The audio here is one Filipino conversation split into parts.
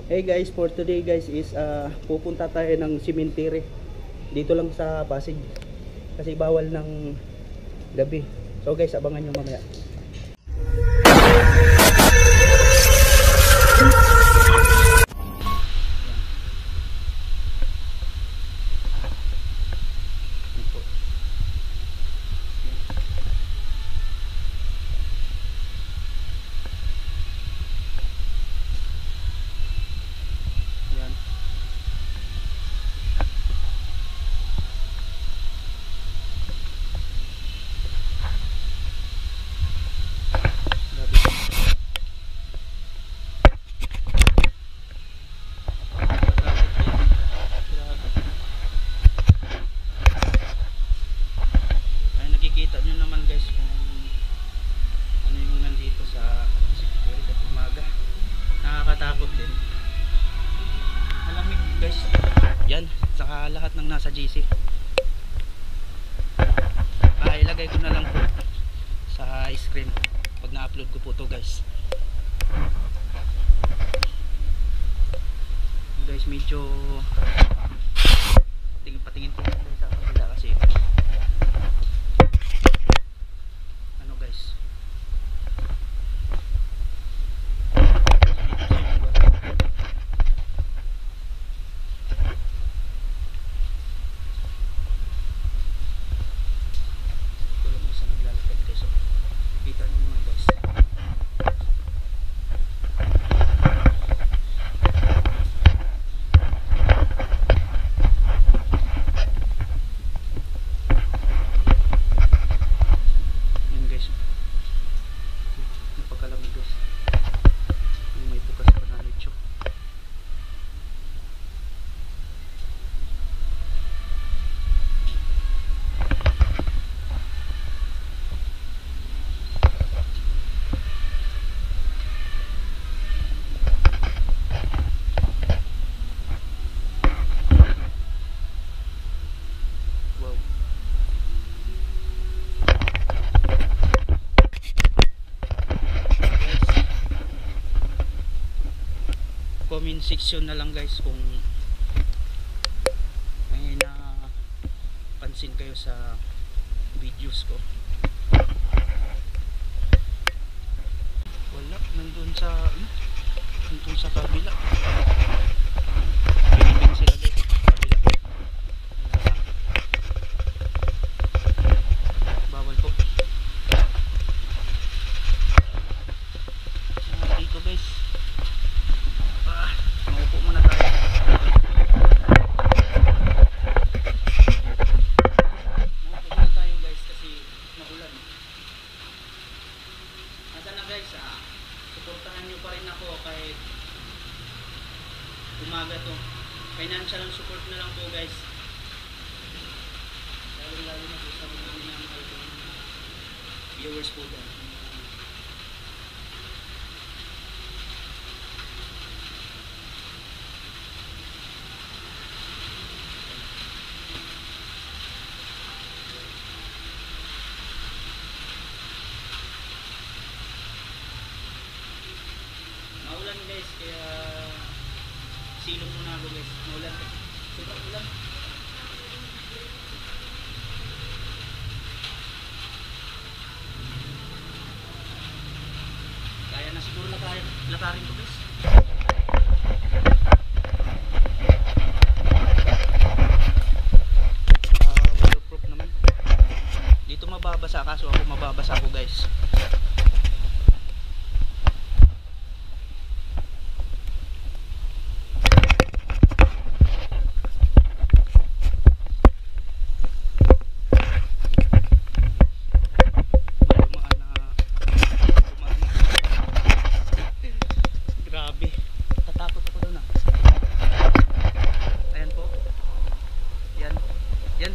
Hey guys, for today guys is pupunta tayo ng cemetery dito lang sa Pasig kasi bawal ng gabi. So guys, abangan nyo mamaya. Nakikita nyo naman guys kung ano yung nandito sa security at umaga. Nakakatakot din. Malamig guys. Yan, saka lahat ng nasa GC. Ilagay ko na lang po sa screen pag na-upload ko po to guys. Guys, medyo patingin ko sa kabila kasi ano guys, tulong isa naglalakad guys. So, kita nyo naman guys. Comment section na lang guys kung may napansin kayo sa videos ko. Wala, nandun sa kabila. Binibing sila guys sa kabila. Bawal po. Dito guys. Maupo muna tayo. Maupo muna tayo guys kasi maulan. Asa na guys, suportahan nyo pa rin ako kahit umaga to. Financial support na lang po guys. Lalo na po sa mga minamahal ko viewers po dyan. Maulan guys, kaya silong muna ako guys. Maulan, sobrang ulan. Kaya na siguro lakarin ko guys. Waterproof naman. Dito mababasa kaso ako mababasa ako guys.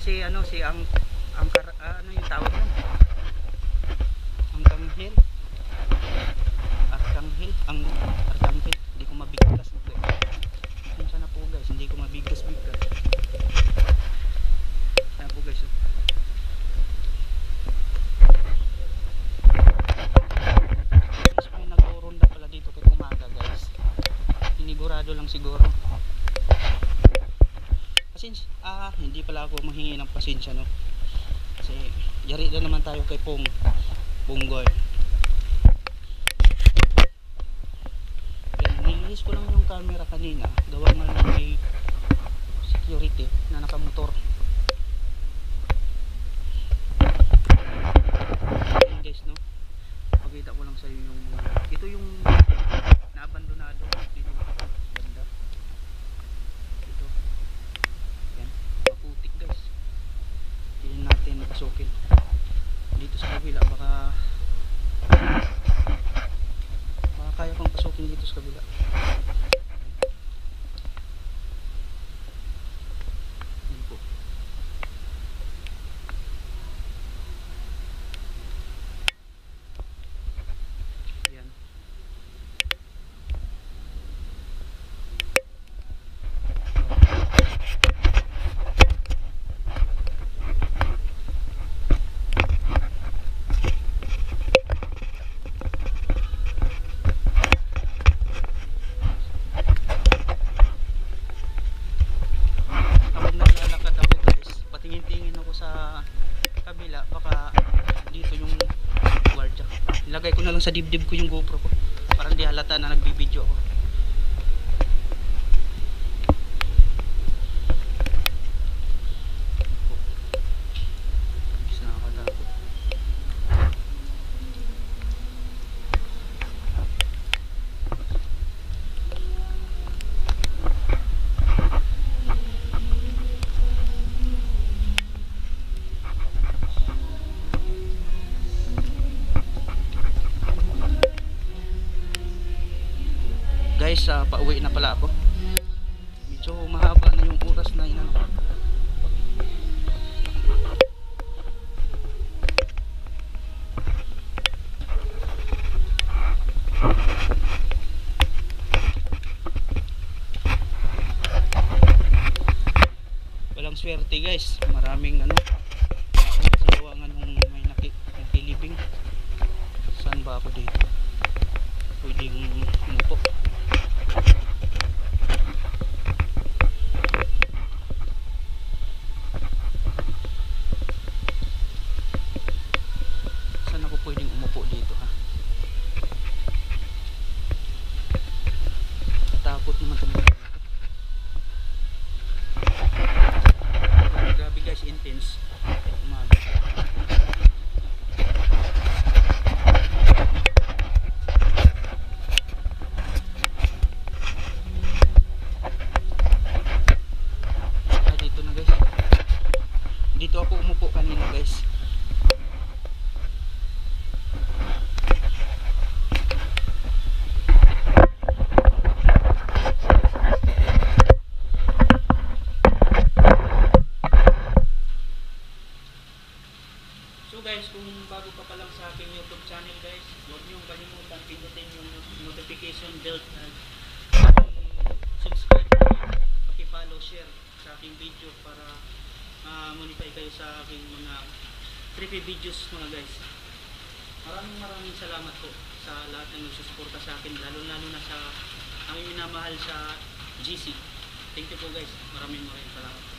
Si ano yung tawag nun? Arkanghel. Hindi ko mabigkas guys. Minsan na po guys, hindi ko mabigkas. Ayan po guys. Mas may nag-ronda pala dito kay umaga guys. Sinigurado lang lang siguro. Pasensya, hindi pala ako mahingi ng pasensya, no. Kasi yari na naman tayo kay Punggoy. Then nilihis ko lang yung camera kanina, gawa nga ng may security na nakamotor. Ayan guys, no, pakita ko lang sa iyo yung ito yung naabandonado dito banda dito. Yan, maputik guys. Tingnan natin pasukin dito sa kabila, baka kaya pang pasukin dito sa kabila. Yan po. Yan. Kapag naglalakad ako guys, patingin-tingin ako sa kabila, baka dito yung gwardiya. Nilagay ko na lang sa dibdib ko yung GoPro ko para hindi halata na nagbibideo ako. Guys, pauwi na pala ako. Medyo mahaba na yung oras na inano. Walang swerte guys, maraming ano sigawa nga nung may nakilibing. Saan ba ako dito pwedeng umupo? Saan ako pwedeng umupo dito, ha? Natakot naman itong mga ito. Grabe guys, intense umaga. Dito na guys, dito ako umupo kanina guys. So guys, kung bago ka pa lang sa aking YouTube channel guys, huwag niyong kalimutan pindutin yung notification bell at subscribe, paki-follow, share sa aking video para monetize kayo sa aking mga trippy videos mga guys. Maraming salamat po sa lahat ng nagsusuporta sa akin, lalo na sa aming minamahal sa GC. Thank you po guys, maraming salamat.